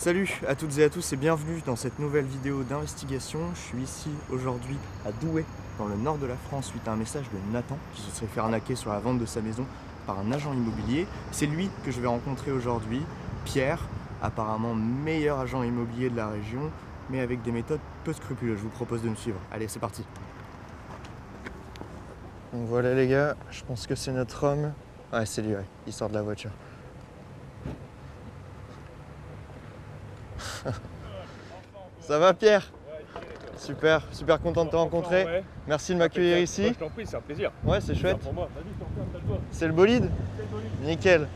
Salut à toutes et à tous et bienvenue dans cette nouvelle vidéo d'investigation. Je suis ici aujourd'hui à Douai, dans le nord de la France, suite à un message de Nathan qui se serait fait arnaquer sur la vente de sa maison par un agent immobilier. C'est lui que je vais rencontrer aujourd'hui, Pierre, apparemment meilleur agent immobilier de la région, mais avec des méthodes peu scrupuleuses. Je vous propose de me suivre. Allez, c'est parti. Donc voilà les gars, je pense que c'est notre homme. Ouais, c'est lui, ouais. Il sort de la voiture. Ça va Pierre? Super, super content de te rencontrer. Ouais. Merci de m'accueillir ici. Je t'en prie, c'est un plaisir. Ouais, c'est chouette. Pour moi. Vas-y, je t'en prie, installe-toi. C'est le bolide? C'est le bolide. Nickel.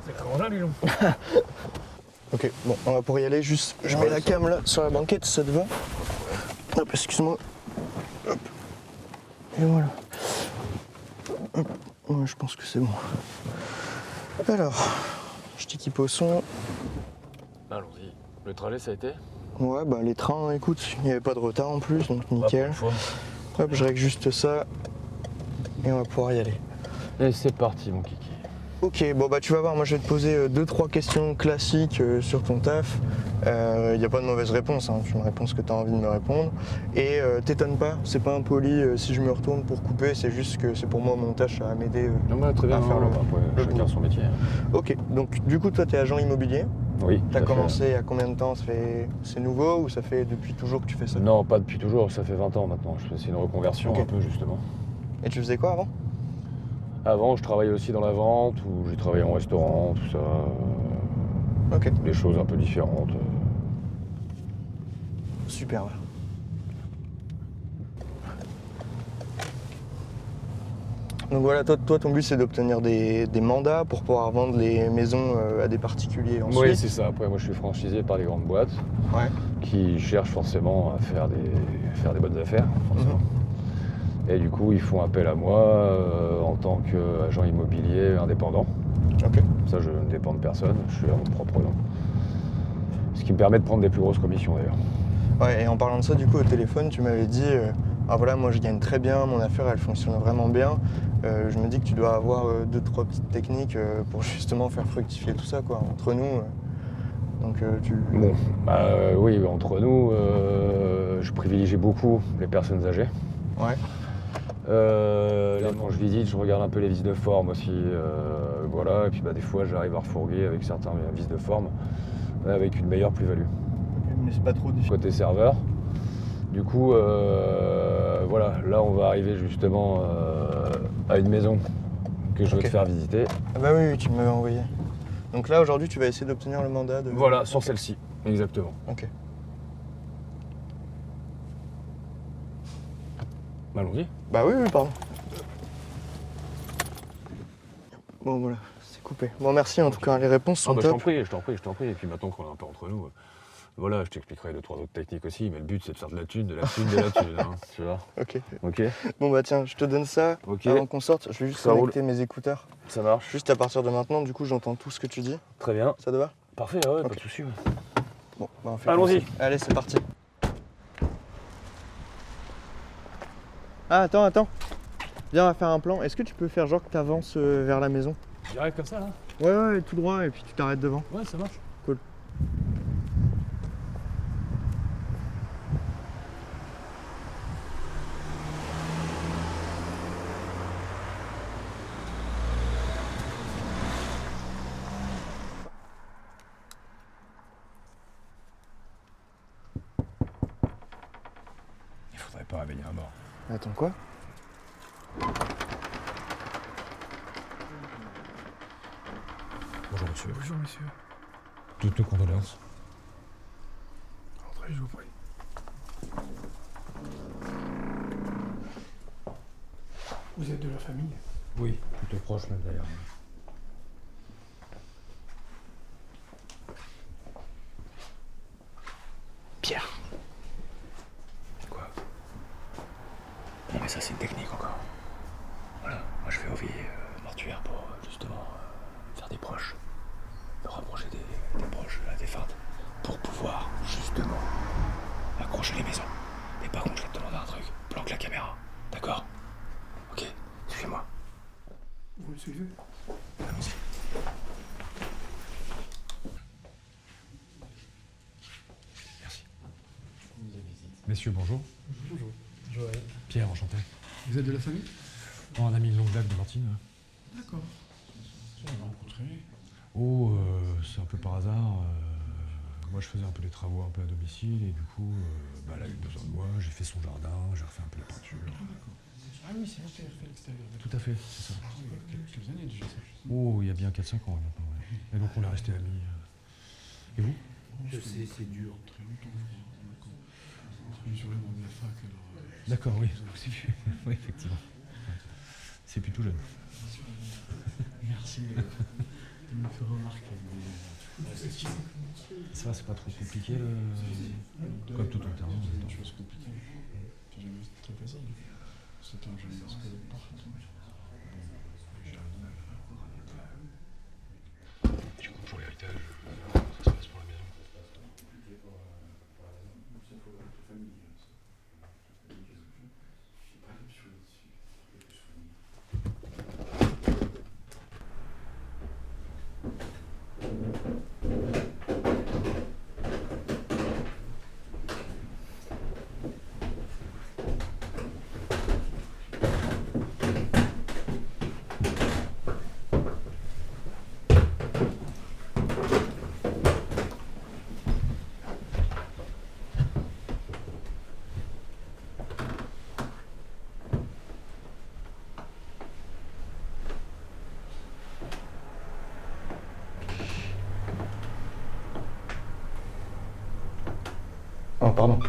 C'est très là, lui, long. Ok, bon, on va pour y aller, juste je mets la cam là sur la banquette, ça te va? Hop, excuse-moi. Hop. Et voilà. Hop. Ouais, je pense que c'est bon. Alors, je t'équipe au son. Allons-y. Le trajet, ça a été? Ouais, bah les trains, écoute, il n'y avait pas de retard en plus, donc nickel. Hop, je règle juste ça. Et on va pouvoir y aller. Et c'est parti, mon kiki. Ok, bon bah tu vas voir, moi je vais te poser 2-3 questions classiques sur ton taf. Il n'y a pas de mauvaise réponse, hein. Tu me réponds ce que tu as envie de me répondre. Et t'étonne pas, c'est pas impoli si je me retourne pour couper, c'est juste que c'est pour moi mon tâche à m'aider Très bien, à faire le chacun boulot. son métier. Ok, donc du coup toi t'es agent immobilier. Oui. T'as commencé il y a combien de temps? C'est nouveau ou ça fait depuis toujours que tu fais ça? Non, pas depuis toujours, ça fait 20 ans maintenant. C'est une reconversion Ok. un peu, justement. Et tu faisais quoi avant? Avant, je travaillais aussi dans la vente, où j'ai travaillé en restaurant, tout ça. Ok. Des choses un peu différentes. Super. Ouais. Donc voilà, toi ton but c'est d'obtenir des mandats pour pouvoir vendre les maisons à des particuliers ensuite. Oui, c'est ça. Après, moi, je suis franchisé par les grandes boîtes Ouais. qui cherchent forcément à faire des bonnes affaires, forcément. Et du coup, ils font appel à moi en tant qu'agent immobilier indépendant. Ok. Ça, je ne dépends de personne, je suis à mon propre nom. Ce qui me permet de prendre des plus grosses commissions d'ailleurs. Ouais, et en parlant de ça, du coup, au téléphone, tu m'avais dit ah voilà, moi je gagne très bien, mon affaire elle fonctionne vraiment bien. Je me dis que tu dois avoir 2-3 petites techniques pour justement faire fructifier tout ça, quoi, entre nous. Donc tu. Bon, oui, entre nous, je privilégie beaucoup les personnes âgées. Ouais. Quand je visite, je regarde un peu les vices de forme aussi, voilà, et puis des fois j'arrive à refourguer avec certains vices de forme, avec une meilleure plus-value. Mais c'est pas trop difficile. Côté serveur, du coup, voilà, là on va arriver justement à une maison que je veux te faire visiter. Ah bah oui, tu m'avais envoyé. Donc là aujourd'hui tu vas essayer d'obtenir le mandat de. Voilà, sur celle-ci, exactement. Ok. Allons-y. Bah oui, pardon. Bon voilà, c'est coupé. Bon merci en tout cas, les réponses sont Je top. t'en prie. Et puis maintenant qu'on est un peu entre nous, voilà, je t'expliquerai 2-3 autres techniques aussi, mais le but c'est de faire de la thune, hein, tu vois. Ok. Ok, Bon bah tiens, je te donne ça. Ok. Avant qu'on sorte, je vais juste Ça connecter mes écouteurs. ça marche. Juste à partir de maintenant, du coup j'entends tout ce que tu dis. Très bien. Ça te va? Parfait, ouais, pas Ok. de soucis. Bon, bah on fait Allons-y. comme ça. Allez, c'est parti. Ah attends. Viens, on va faire un plan. Est-ce que tu peux faire genre que tu avances vers la maison? J'arrive comme ça là? Ouais, tout droit et puis tu t'arrêtes devant. Ouais, ça marche. Cool. Il faudrait pas réveiller un mort. Attends quoi? Bonjour monsieur. Bonjour monsieur. Toutes nos condoléances. Entrez, je vous prie. Vous êtes de la famille? Oui, plutôt proche même d'ailleurs. Pierre. Quoi? Non mais ça c'est une technique encore. Voilà, moi je fais au mortuaire pour justement faire des proches. Me rapprocher des proches de la défunte. Pour pouvoir justement accrocher les maisons. Mais par contre je vais te demander un truc. Planque la caméra. D'accord? Ok, suis-moi. Vous me suivez? Allons-y. Mathieu, bonjour. Bonjour. Joël. Pierre, enchanté. Vous êtes de la famille? Oh, un ami de longue date de Martine. D'accord. Vous l'avez rencontré? Oh, c'est un peu par hasard. Moi, je faisais un peu des travaux un peu à domicile et du coup, elle a eu besoin de moi. J'ai fait son jardin, j'ai refait un peu la peinture. Ah, d'accord. Ah oui, c'est vrai que fait l'extérieur. Tout à fait, c'est ça. Ah, il y a quelques années déjà, ça. Oh, il y a bien 4-5 ans maintenant. Ouais. Et donc, on est restés amis. Et vous? Je sais, c'est dur. Très longtemps, je crois. On sur les bancs de la fac, alors... D'accord, oui. Oui, effectivement. C'est plutôt jeune. Merci de me faire remarquer. Ça va, c'est pas trop compliqué, comme tout en terrain. C'est une chose compliquée. C'est jamais très facile. C'est un jeune scolaire partout. Du coup, pour l'héritage, ça se passe pour la maison. Oh, pardon.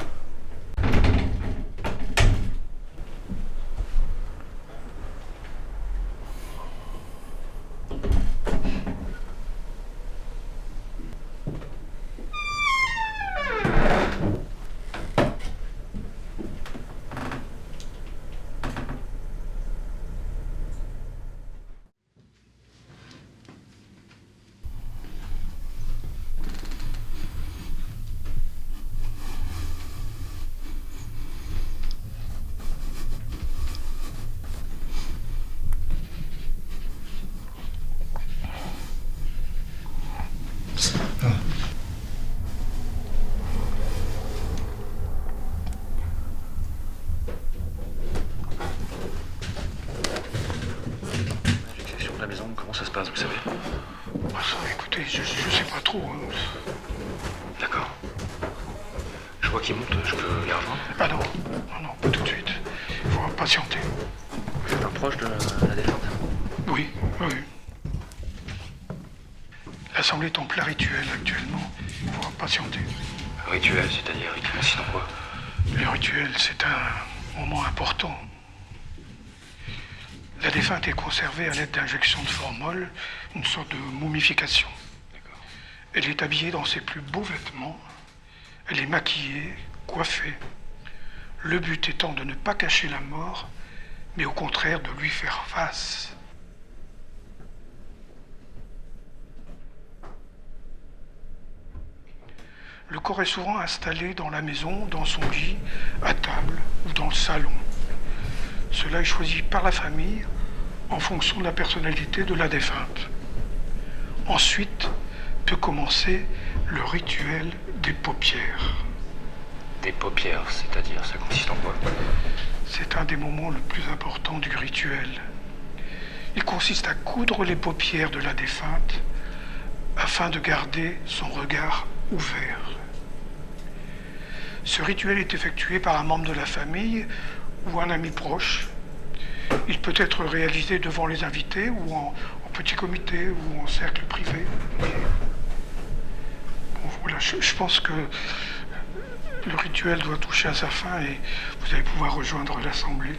L'exaction de la maison, comment ça se passe, vous savez? Ah, ça, écoutez, je sais pas trop. D'accord. Je vois qu'ils montent, je peux les rejoindre? Ah non, pas tout de suite. Il faut patienter. Je suis un proche de la défunte. Oui. L'assemblée est en plein rituel actuellement. Il faut patienter. Rituel, c'est-à-dire, il consiste en quoi? Le rituel, c'est un moment important. La défunte est conservée à l'aide d'injections de formol, une sorte de momification. D'accord. Elle est habillée dans ses plus beaux vêtements. Elle est maquillée, coiffée. Le but étant de ne pas cacher la mort, mais au contraire de lui faire face. Le corps est souvent installé dans la maison, dans son lit, à table ou dans le salon. Cela est choisi par la famille en fonction de la personnalité de la défunte. Ensuite peut commencer le rituel des paupières. Des paupières, c'est-à-dire, ça consiste en quoi? C'est un des moments le plus importants du rituel. Il consiste à coudre les paupières de la défunte afin de garder son regard ouvert. Ce rituel est effectué par un membre de la famille ou un ami proche. Il peut être réalisé devant les invités ou en petit comité ou en cercle privé. Bon, voilà, je pense que le rituel doit toucher à sa fin et vous allez pouvoir rejoindre l'assemblée.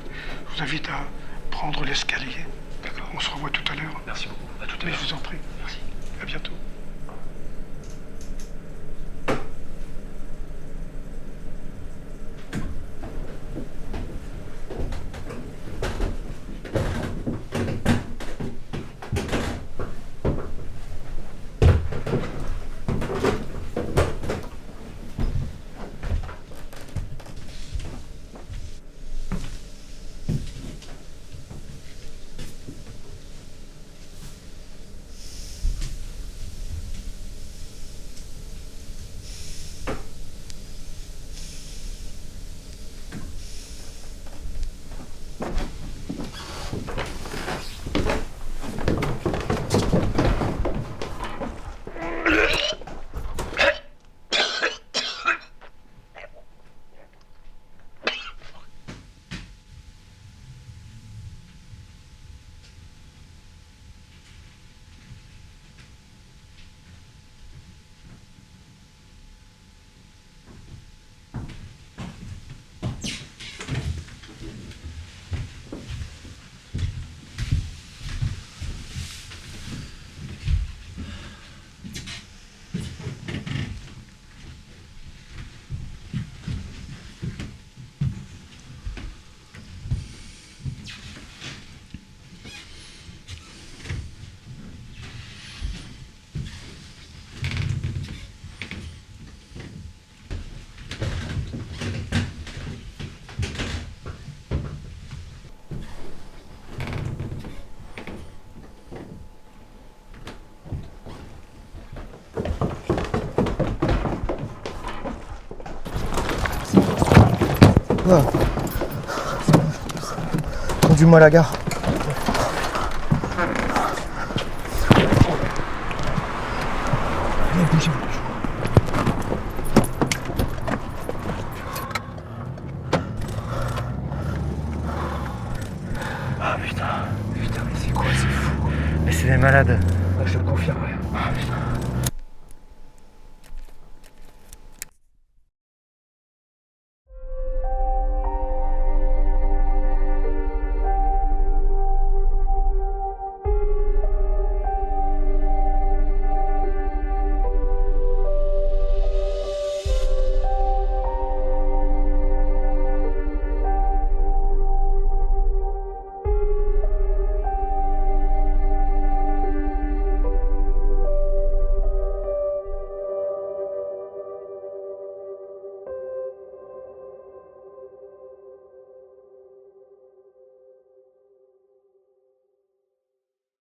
Je vous invite à prendre l'escalier. D'accord. On se revoit tout à l'heure. Merci beaucoup. À tout à Mais l'heure. je vous en prie. Merci. À bientôt. va. Conduis-moi à la gare. Allez, bougez. Ah putain, mais c'est quoi, c'est fou. Mais c'est des malades. Je te le confirme. Ah putain.